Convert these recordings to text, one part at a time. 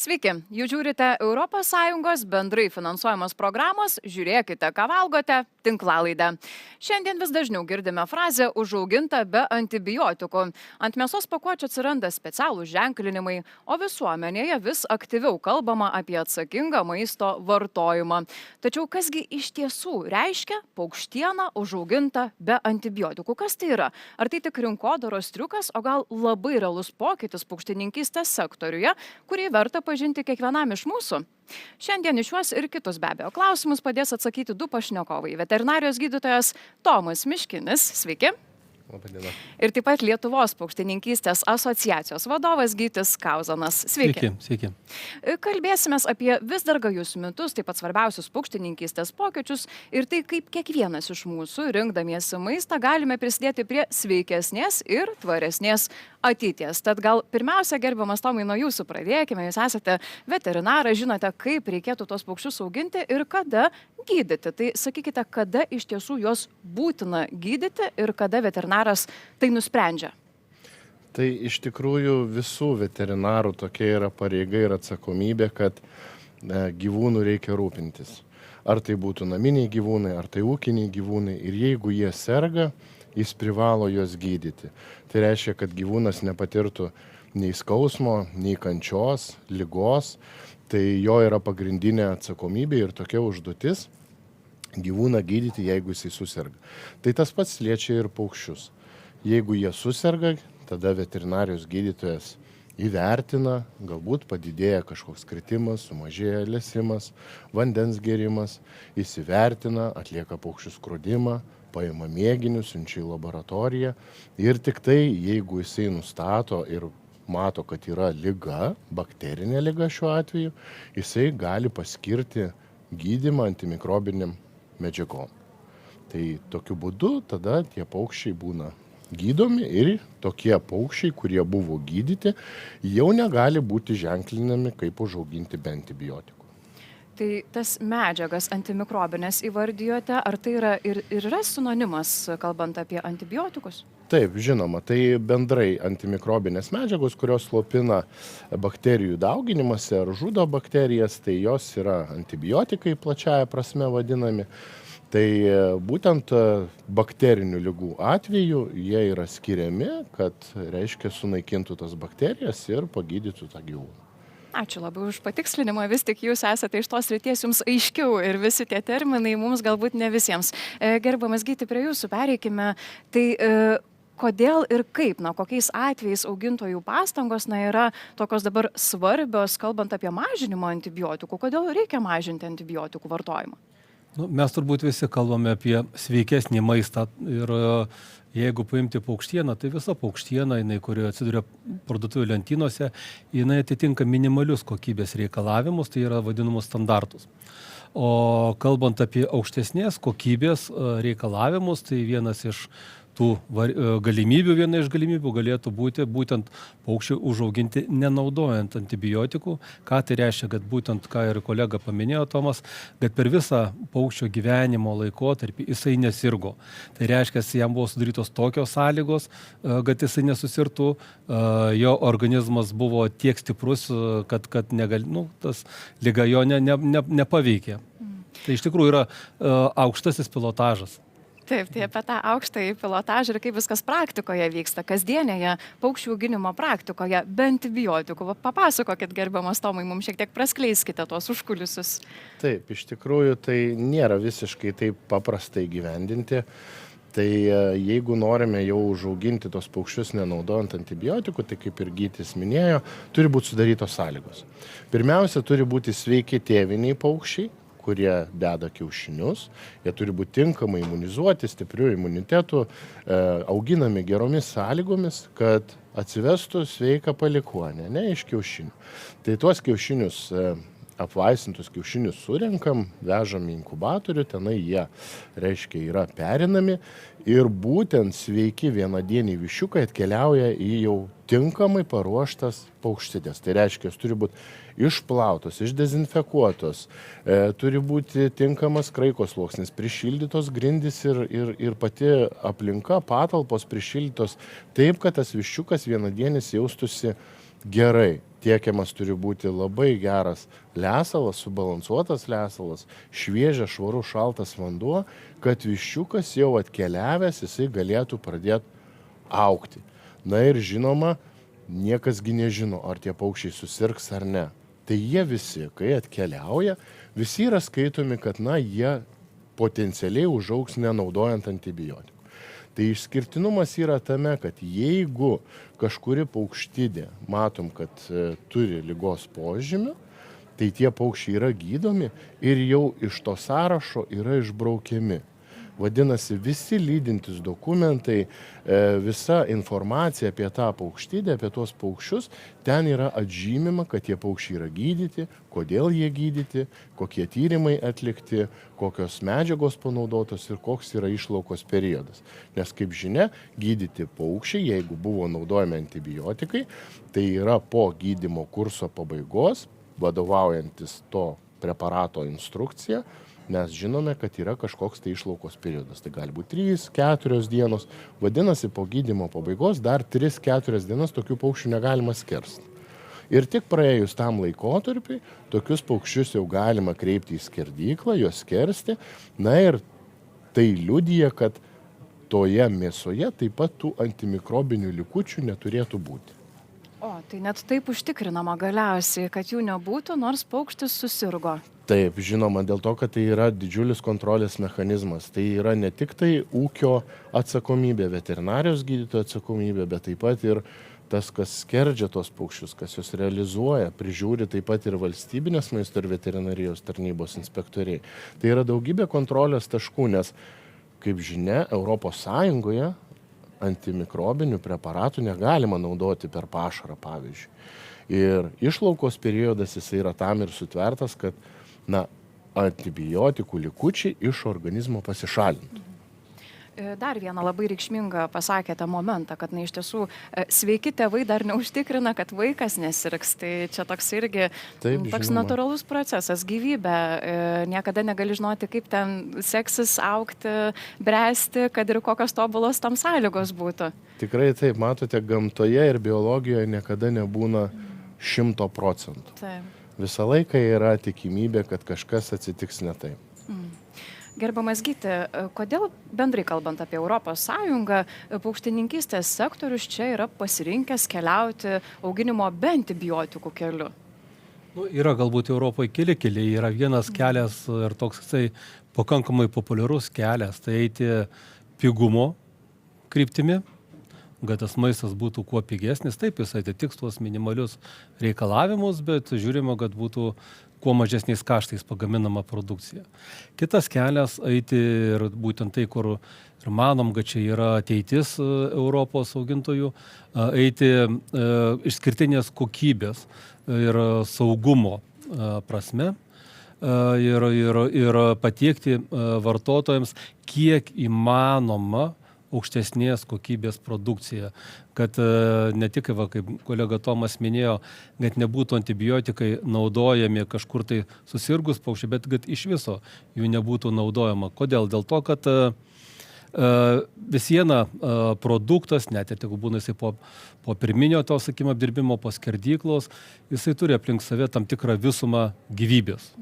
Sveiki, jūs žiūrite ES bendrai finansuojamos programos Žiūrėkite, ką valgote tinklalaidę. Šiandien vis dažniau girdime frazę užauginta be antibiotikų. Ant mėsos pakuočių atsiranda specialūs ženklinimai, o visuomenėje vis aktyviau kalbama apie atsakingą maisto vartojimą. Tačiau kasgi iš tiesų reiškia paukštiena užauginta be antibiotikų? Kas tai yra? Ar tai tik rinkodaros triukas, o gal labai realus pokytis paukštininkystės sektoriuje, kurį verta pažinti kiekvienam iš mūsų? Šiandien iš šiuos ir kitus be abejo klausimus padės atsakyti du pašnekovai. Veterinarijos gydytojas Tomas Miškinis, sveiki. Labadiena. Ir taip pat Lietuvos paukštininkystės asociacijos vadovas Gytis Kauzanas. Sveiki. Sveiki. Kalbėsimės apie vis dar gajus mitus, taip pat svarbiausius paukštininkystės pokyčius ir tai, kaip kiekvienas iš mūsų, rinkdamiesi maistą, galime prisidėti prie sveikesnės ir tvaresnės ateities. Tad gal pirmiausia, gerbiamas Tomai, nuo jūsų pradėkime. Jūs esate veterinaras, žinote, kaip reikėtų tos paukščius auginti ir kada gydyti. Tai sakykite, kada iš tiesų juos būtina gydyti ir kada veterinaras tai nusprendžia? Tai iš tikrųjų visų veterinarų tokia yra pareiga ir atsakomybė, kad gyvūnų reikia rūpintis. Ar tai būtų naminiai gyvūnai, ar tai ūkiniai gyvūnai. Ir jeigu jie serga, jis privalo juos gydyti. Tai reiškia, kad gyvūnas nepatirtų nei skausmo, nei kančios, ligos. Tai jo yra pagrindinė atsakomybė ir tokia užduotis gyvūną gydyti, jeigu jisai suserga. Tai tas pats liečia ir paukščius. Jeigu jie suserga, tada veterinarijos gydytojas įvertina, galbūt padidėja kažkoks kritimas, sumažėja lesimas, vandens gėrimas, jis įvertina, atlieka paukščių skrodimą, paima mėginius, siunčia į laboratoriją ir tik tai, jeigu jisai nustato ir mato, kad yra liga, bakterinė liga šiuo atveju, jisai gali paskirti gydymą antimikrobinėm medžiagom. Tai tokiu būdu tada tie paukščiai būna gydomi ir tokie paukščiai, kurie buvo gydyti, jau negali būti ženklinami kaip užauginti be antibiotikų. Tai tas medžiagas antimikrobinės įvardijote, ar tai yra ir yra sinonimas, kalbant apie antibiotikus? Taip, žinoma, tai bendrai antimikrobinės medžiagos, kurios slopina bakterijų dauginimąsi ar žudo bakterijas, tai jos yra antibiotikai plačiaja prasme vadinami. Tai būtent bakterinių ligų atveju jie yra skiriami, kad reiškia sunaikintų tas bakterijas ir pagydytų tą gyvūną. Ačiū labai už patikslinimą, vis tik jūs esate iš tos srities, jums aiškiau ir visi tie terminai mums galbūt ne visiems. Gerbiamas Gyti, prie jūsų pereikime. Tai kodėl ir kaip, kokiais atvejais augintojų pastangos yra tokios dabar svarbios, kalbant apie mažinimą antibiotikų? Kodėl reikia mažinti antibiotikų vartojimą? Mes turbūt visi kalbame apie sveikesnį maistą ir jeigu paimti paukštieną, tai visa paukštiena, kuri atsiduria parduotuvių lentynose, jinai atitinka minimalius kokybės reikalavimus, tai yra vadinamus standartus. O kalbant apie aukštesnės kokybės reikalavimus, tai vienas iš tų galimybių, viena iš galimybių galėtų būti būtent paukščių užauginti nenaudojant antibiotikų. Ką tai reiškia, kad būtent, ką ir kolega paminėjo Tomas, kad per visą paukščio gyvenimo laikotarpį jisai nesirgo. Tai reiškia, jam buvo sudarytos tokios sąlygos, kad jisai nesusirtų, jo organizmas buvo tiek stiprus, kad tas liga jo nepaveikė. Tai iš tikrųjų yra aukštasis pilotažas. Taip, tai apie tą aukštąjį pilotažą ir kaip viskas praktikoje vyksta, kasdienėje paukščių auginimo praktikoje, be antibiotikų. Papasakokit, gerbiamas Tomai, mums šiek tiek praskleiskite tuos užkulisius. Taip, iš tikrųjų tai nėra visiškai taip paprastai gyvendinti. Tai jeigu norime jau užauginti tos paukščius nenaudojant antibiotikų, tai kaip ir Gytis minėjo, turi būti sudarytos sąlygos. Pirmiausia, turi būti sveiki tėviniai paukščiai, kurie deda kiaušinius, jie turi būti tinkamai imunizuoti, stipriu imunitetu, auginami geromis sąlygomis, kad atsivestų sveiką palikuonę, ne iš kiaušinių. Tai tuos kiaušinius, apvaisintus kiaušinius surenkam, vežam į inkubatorių, tenai jie, reiškia, yra perinami ir būtent sveiki vienadieniai viščiukai atkeliauja į jau tinkamai paruoštas paukštidės. Tai reiškia, jos turi būti išplautos, išdezinfekuotos, turi būti tinkamas kraiko sluoksnis, prišildytos grindys ir pati aplinka, patalpos prišildytos taip, kad tas viščiukas vienadienis jaustųsi gerai. tiekiamas turi būti labai geras lesalas, subalansuotas lesalas, šviežias, švarus, šaltas vanduo, kad viščiukas jau atkeliavęs jisai galėtų pradėti augti. Na ir žinoma, niekasgi nežino, ar tie paukščiai susirgs ar ne. Tai jie visi, kai atkeliauja, visi yra skaitomi, kad jie potencialiai užaugs nenaudojant antibiotikų. Tai išskirtinumas yra tame, kad jeigu kažkuri paukštidė matom, kad turi ligos požymių, tai tie paukščiai yra gydomi ir jau iš to sąrašo yra išbraukiami. Vadinasi, visi lydintys dokumentai, visa informacija apie tą paukštidę, apie tuos paukščius, ten yra atžymima, kad tie paukščiai yra gydyti, kodėl jie gydyti, kokie tyrimai atlikti, kokios medžiagos panaudotos ir koks yra išlaukos periodas. Nes, kaip žinia, gydyti paukščiai, jeigu buvo naudojami antibiotikai, tai yra po gydymo kurso pabaigos, vadovaujantis to preparato instrukcija, mes žinome, kad yra kažkoks tai išlaukos periodas. Tai gali būti 3-4 dienos. Vadinasi, po gydymo pabaigos dar 3-4 dienas tokių paukščių negalima skersti. Ir tik praėjus tam laikotarpiui, tokius paukščius jau galima kreipti į skerdyklą, juos skersti. Na ir tai liudija, kad toje mėsoje taip pat tų antimikrobinių likučių neturėtų būti. O, tai net taip užtikrinama galiausiai, kad jų nebūtų, nors paukštis susirgo. Taip, žinoma, dėl to, kad tai yra didžiulis kontrolės mechanizmas. Tai yra ne tik tai ūkio atsakomybė, veterinarijos gydytojo atsakomybė, bet taip pat ir tas, kas skerdžia tos paukščius, kas juos realizuoja, prižiūri taip pat ir valstybinės maisto ir veterinarijos tarnybos inspektoriai. Tai yra daugybė kontrolės taškų, nes, kaip žinia, Europos Sąjungoje antimikrobinių preparatų negalima naudoti per pašarą, pavyzdžiui. Ir išlaukos periodas jis yra tam ir sutvertas, kad antibiotikų likučiai iš organizmo pasišalintų. Dar vieną labai reikšmingą pasakėte momentą, kad iš tiesų sveiki tėvai dar neužtikrina, kad vaikas nesirgs. Tai čia toks irgi toks natūralus procesas, gyvybė. Niekada negali žinoti, kaip ten seksis augti, bręsti, kad ir kokios tobulos tam sąlygos būtų. Tikrai taip, matote, gamtoje ir biologijoje niekada nebūna 100%. Taip. Visą laiką yra tikimybė, kad kažkas atsitiks ne taip. Gerbiamas Gyti, kodėl bendrai kalbant apie Europos Sąjungą, paukštininkystės sektorius čia yra pasirinkęs keliauti auginimo be antibiotikų keliu? Yra galbūt Europoje keli keliai, yra vienas kelias ir toksai pakankamai populiarus kelias, tai eiti pigumo kryptimi, kad tas maistas būtų kuo pigesnis, taip jis atitiks tuos minimalius reikalavimus, bet žiūrima, kad būtų kuo mažesniais kaštais pagaminama produkcija. Kitas kelias eiti ir būtent tai, kur ir manom, kad čia yra ateitis Europos augintojų, eiti išskirtinės kokybės ir saugumo prasme ir patiekti vartotojams kiek įmanoma aukštesnės kokybės produkcija, kad ne tik, kaip kolega Tomas minėjo, kad nebūtų antibiotikai naudojami kažkur tai susirgus paukščiai, bet kad iš viso jų nebūtų naudojama. Kodėl? Dėl to, kad vis viena produktas, net jeigu būna jisai po pirminio to, sakykime, apdirbimo, po skerdyklos, jisai turi aplink save tam tikrą visumą gyvybės.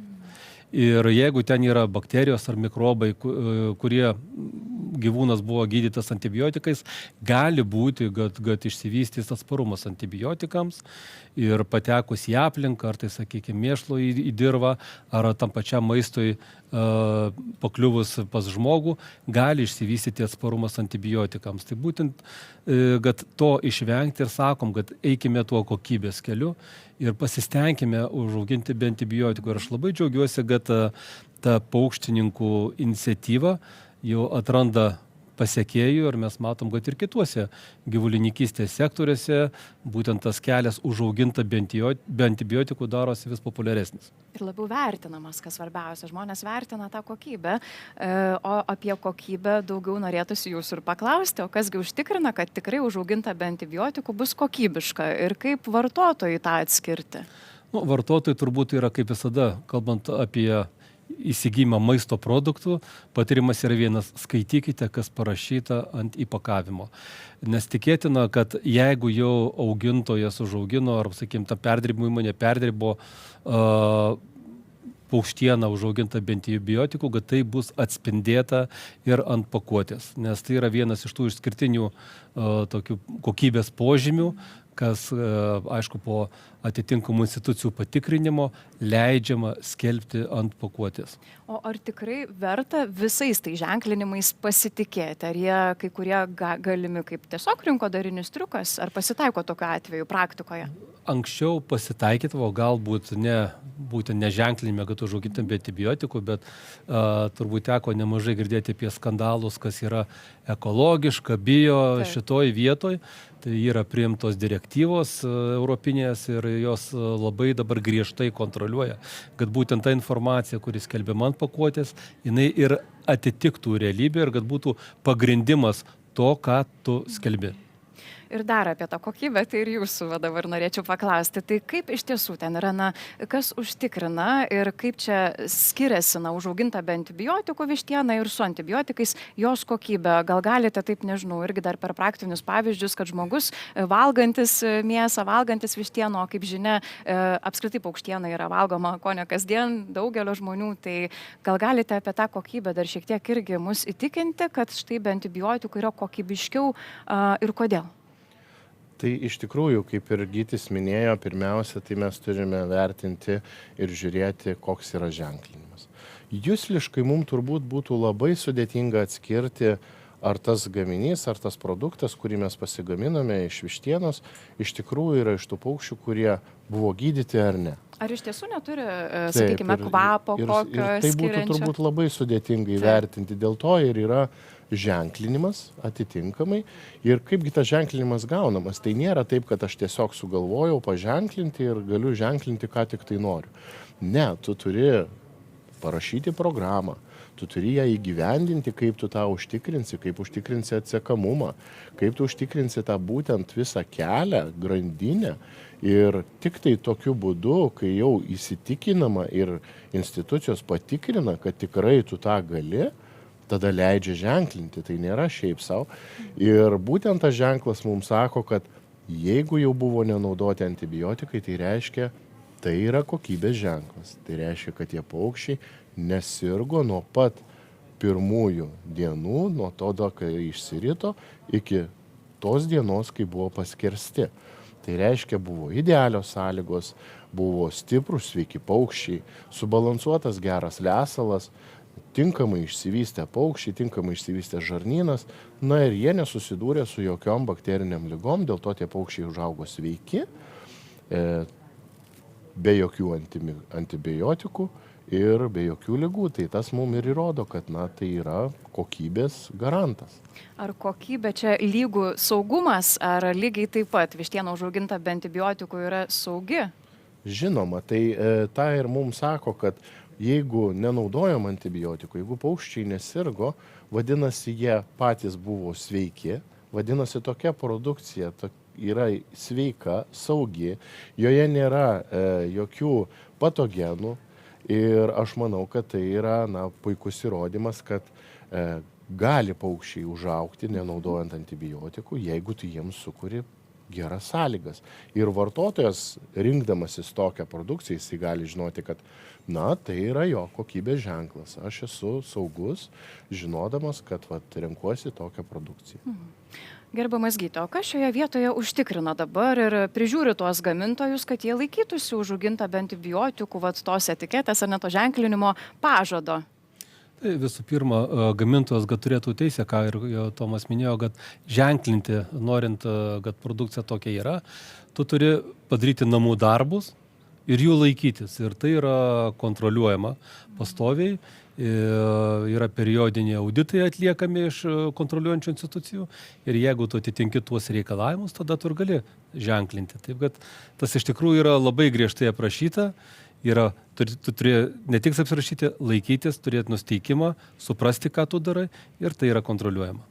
Ir jeigu ten yra bakterijos ar mikrobai, kurie gyvūnas buvo gydytas antibiotikais, gali būti, kad išsivystys atsparumas antibiotikams ir patekus į aplinką, ar tai, sakykime, mėšlo į dirvą, ar tam pačiam maistui pakliuvus pas žmogų, gali išsivystyti atsparumas antibiotikams. Tai būtent, kad to išvengti ir sakom, kad eikime tuo kokybės keliu ir pasistengime užauginti be antibiotikų. Ir aš labai džiaugiuosi, kad ta paukštininkų iniciatyva jau atranda pasekėjų ir mes matom, kad ir kituose gyvulininkystės sektoriuose būtent tas kelias užauginta be antibiotikų darosi vis populiaresnis. Ir labiau vertinamas, kas svarbiausia. Žmonės vertina tą kokybę, o apie kokybę daugiau norėtųsi jūsų ir paklausti, o kasgi užtikrina, kad tikrai užauginta be antibiotikų bus kokybiška ir kaip vartotojai tą atskirti? Vartotojai turbūt yra, kaip visada, kalbant apie įsigijimą maisto produktų, patarimas yra vienas: skaitykite, kas parašyta ant įpakavimo. Nes tikėtina, kad jeigu jau augintojas užaugino, ar, sakykim, ta perdirbimo įmonė perdirbo paukštieną užaugintą be antibiotikų, kad tai bus atspindėta ir ant pakuotės. Nes tai yra vienas iš tų išskirtinių tokių kokybės požymių, kas, aišku, po atitinkamų institucijų patikrinimo leidžiama skelbti ant pakuotės. O ar tikrai verta visais tai ženklinimais pasitikėti? Ar jie kai kurie galimi kaip tiesiog rinkodarinis triukas? Ar pasitaiko tokiu atveju praktikoje? Anksčiau pasitaikydavo, galbūt būtent ne ženklinime, kad užaugintam be antibiotikų, bet turbūt teko nemažai girdėti apie skandalus, kas yra ekologiška, bio šitoj vietoj. Tai yra priimtos direktyvos europinės ir jos labai dabar griežtai kontroliuoja, kad būtent ta informacija, kuri skelbiama ant pakuotės, jinai ir atitiktų realybę ir kad būtų pagrindimas to, ką tu skelbi. Ir dar apie tą kokybę, tai ir jūsų dabar norėčiau paklausti. Tai kaip iš tiesų ten yra, kas užtikrina ir kaip čia skiriasi užauginta be antibiotikų vištiena ir su antibiotikais jos kokybė? Gal galite taip, nežinau, irgi dar per praktinius pavyzdžius, kad žmogus valgantis mėsą, valgantis vištieną, o kaip žinia, apskritai paukštiena yra valgoma kone kasdien daugelio žmonių, tai gal galite apie tą kokybę dar šiek tiek irgi mus įtikinti, kad štai be antibiotikų yra kokybiškiau ir kodėl? Tai iš tikrųjų, kaip ir Gytis minėjo, pirmiausia, tai mes turime vertinti ir žiūrėti, koks yra ženklinimas. Jusliškai mums turbūt būtų labai sudėtinga atskirti, ar tas gaminys, ar tas produktas, kurį mes pasigaminame iš vištienos, iš tikrųjų yra iš tų paukščių, kurie buvo gydyti ar ne. Ar iš tiesų neturi, sakykime, kvapo kokio skiriančio? Tai būtų turbūt labai sudėtinga įvertinti, dėl to ir yra ženklinimas atitinkamai. Ir kaipgi tas ženklinimas gaunamas, tai nėra taip, kad aš tiesiog sugalvojau paženklinti ir galiu ženklinti, ką tik tai noriu. Ne, tu turi parašyti programą, tu turi ją įgyvendinti, kaip tu tą užtikrinsi, kaip užtikrinsi atsekamumą, kaip tu užtikrinsi tą būtent visą kelią, grandinę. Ir tik tai tokiu būdu, kai jau įsitikinama ir institucijos patikrina, kad tikrai tu tą gali, tada leidžia ženklinti, tai nėra šiaip savo. Ir būtent tas ženklas mums sako, kad jeigu jau buvo nenaudoti antibiotikai, tai reiškia, tai yra kokybės ženklas. Tai reiškia, kad tie paukščiai nesirgo nuo pat pirmųjų dienų, nuo to, kai išsirito, iki tos dienos, kai buvo paskersti. Tai reiškia, buvo idealios sąlygos, buvo stiprus, sveiki paukščiai, subalansuotas geras lesalas, tinkamai išsivystę paukščiai, tinkamai išsivystę žarnynas, ir jie nesusidūrė su jokiom bakteriniam ligom, dėl to tie paukščiai užaugo sveiki, be jokių antibiotikų ir be jokių ligų. Tai tas mums ir įrodo, kad tai yra kokybės garantas. Ar kokybė čia lygų saugumas, ar lygiai taip pat vištiena užauginta be antibiotikų yra saugi? Žinoma, tai tą ir mums sako, kad jeigu nenaudojam antibiotikų, jeigu paukščiai nesirgo, vadinasi, jie patys buvo sveiki, vadinasi, tokia produkcija yra sveika, saugi, joje nėra jokių patogenų ir aš manau, kad tai yra puikus įrodymas, kad gali paukščiai užaugti nenaudojant antibiotikų, jeigu tu jiems sukuri geras sąlygas. Ir vartotojas, rinkdamasis tokią produkciją, jis gali žinoti, kad tai yra jo kokybės ženklas. Aš esu saugus, žinodamas, kad renkuosi tokią produkciją. Gerbiamas Gyti, o kas šioje vietoje užtikrina dabar ir prižiūri tuos gamintojus, kad jie laikytųsi užaugintą be antibiotikų, tos etiketės ar net to ženklinimo pažado? Tai visų pirma, gamintojas turėtų teisę, ką ir Tomas minėjo, kad ženklinti, norint, kad produkcija tokia yra, tu turi padaryti namų darbus ir jų laikytis. Ir tai yra kontroliuojama pastoviai, yra periodiniai auditai atliekami iš kontroliuojančių institucijų ir jeigu tu atitinki tuos reikalavimus, tada tu ir gali ženklinti. Taip, kad tas iš tikrųjų yra labai griežtai aprašyta. Tu turi ne tik apsirašyti, laikytis, turėti nusteikimą, suprasti, ką tu darai ir tai yra kontroliuojama.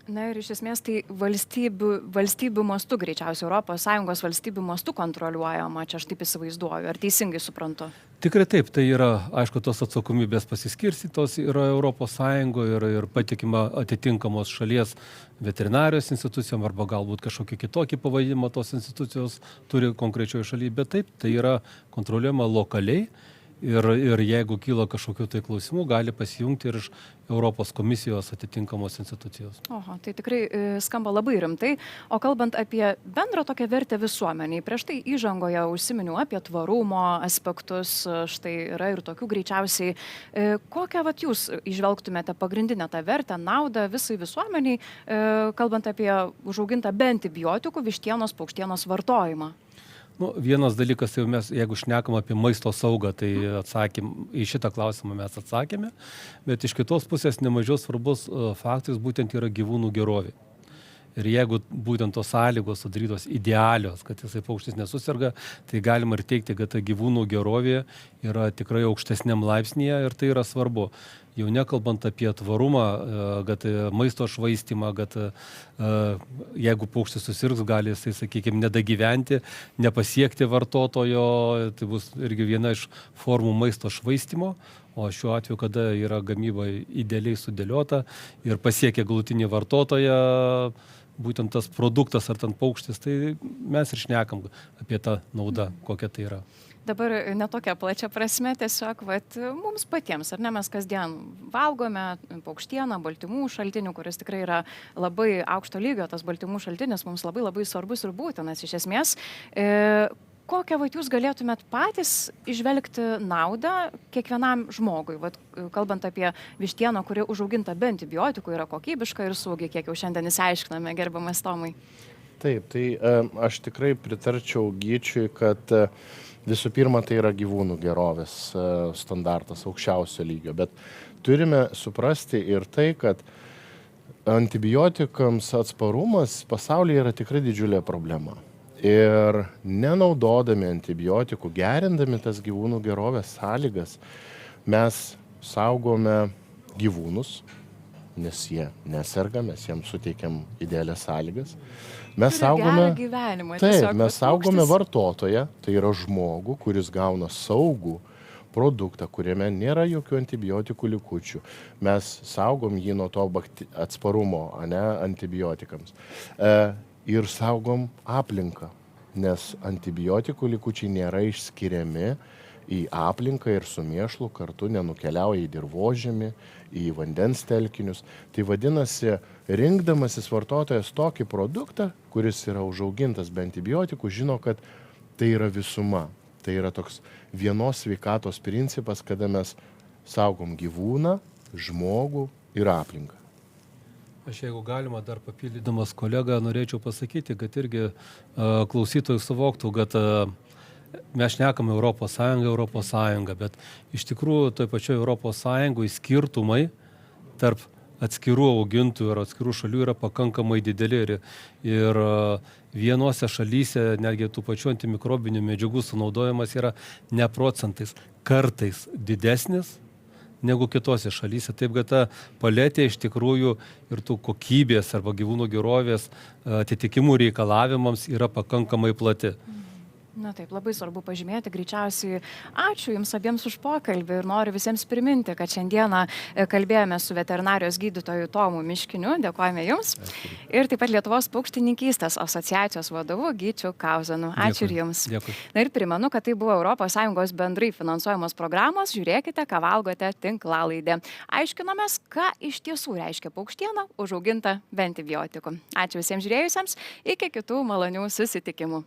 Na ir iš esmės tai valstybių mastu greičiausiai ES valstybių mastu kontroliuojama, čia aš taip įsivaizduoju, ar teisingai suprantu? Tikrai taip, tai yra, aišku, tos atsakomybės pasiskirstytos yra ES ir patikima atitinkamos šalies veterinarijos institucijom arba galbūt kažkokį kitokį pavadinimą tos institucijos turi konkrečioje šalyje, bet taip, tai yra kontroliuojama lokaliai. Ir jeigu kyla kažkokių tai klausimų, gali pasijungti ir iš Europos komisijos atitinkamos institucijos. Oho, tai tikrai skamba labai rimtai. O kalbant apie bendrą tokią vertę visuomeniai, prieš tai įžangoje užsiminiau apie tvarumo aspektus, štai yra ir tokių greičiausiai. Kokią jūs įžvelgtumėte pagrindinę tą vertę, naudą visai visuomeniai, kalbant apie užaugintą be antibiotikų vištienos, paukštienos vartojimą? Vienas dalykas, jau mes, jeigu šnekam apie maisto saugą, tai į šitą klausimą mes atsakėme, bet iš kitos pusės nemažiau svarbus faktas būtent yra gyvūnų gerovė. Ir jeigu būtent tos sąlygos sudarytos idealios, kad jisai paukštis nesusirga, tai galima ir teikti, kad ta gyvūnų gerovė yra tikrai aukštesniam laipsnyje ir tai yra svarbu. Jau nekalbant apie tvarumą, kad maisto švaistymą, kad jeigu paukštis susirgs, gali jisai, sakykime, nedagyventi, nepasiekti vartotojo, tai bus irgi viena iš formų maisto švaistymo. O šiuo atveju, kada yra gamyba idealiai sudėliota ir pasiekia galutinį vartotoją, būtent tas produktas ar ten paukštis, tai mes ir šnekam apie tą naudą, kokia tai yra. Dabar netokia plačia prasme, tiesiog mums patiems, ar ne, mes kasdien valgome paukštieną, baltymų šaltinių, kuris tikrai yra labai aukšto lygio, tas baltymų šaltinis mums labai labai svarbus ir būtinas iš esmės. Kokią jūs galėtumėt patys išvelgti naudą kiekvienam žmogui? Kalbant apie vištieną, kuri užauginta be antibiotikų, yra kokybiška ir saugi, kiek jau šiandien įsiaiškiname, gerbiamas Tomai. Taip, tai aš tikrai pritarčiau Gyčiui, kad visų pirma tai yra gyvūnų gerovės standartas aukščiausio lygio, bet turime suprasti ir tai, kad antibiotikams atsparumas pasaulyje yra tikrai didžiulė problema. Ir nenaudodami antibiotikų, gerindami tas gyvūnų gerovės sąlygas, mes saugome gyvūnus, nes jie neserga, mes jiems suteikiam idealias sąlygas. Mes saugome vartotoją, tai yra žmogų, kuris gauna saugų produktą, kuriame nėra jokių antibiotikų likučių. Mes saugom jį nuo to atsparumo, antibiotikams. Ir saugom aplinką, nes antibiotikų likučiai nėra išskiriami į aplinką ir su mėšlu kartu nenukeliauja į dirvožemį, į vandens telkinius. Tai vadinasi, rinkdamasis vartotojas tokį produktą, kuris yra užaugintas be antibiotikų, žino, kad tai yra visuma. Tai yra toks vienos sveikatos principas, kada mes saugom gyvūną, žmogų ir aplinką. Aš jeigu galima dar papildydamas kolegą, norėčiau pasakyti, kad irgi klausytojai suvoktų, kad mes šnekame Europos Sąjungą, bet iš tikrųjų toj pačioj Europos Sąjungoje skirtumai tarp atskirų augintojų ir atskirų šalių yra pakankamai dideli ir vienose šalyse netgi tų pačių antimikrobinių medžiagų sunaudojimas yra ne procentais, kartais didesnis negu kitose šalyse. Taip, kad ta paletė iš tikrųjų ir tų kokybės arba gyvūnų gerovės atitikimų reikalavimams yra pakankamai plati. Na taip, labai svarbu pažymėti, greičiausiai ačiū Jums abiems už pokalbį ir noriu visiems priminti, kad šiandieną kalbėjome su veterinarijos gydytoju Tomu Miškiniu, dėkojame Jums, ir taip pat Lietuvos paukštininkystės asociacijos vadovu Gyčiu Kauzonu. Ačiū ir Jums. Dėkui. Na ir primenu, kad tai buvo ES bendrai finansuojamos programos Žiūrėkite, ką valgote tinklalaidė. Aiškinomės, ką iš tiesų reiškia paukštiena užauginta be antibiotikų. Ačiū visiems žiūrėjusiems, iki kitų malonių susitikimų.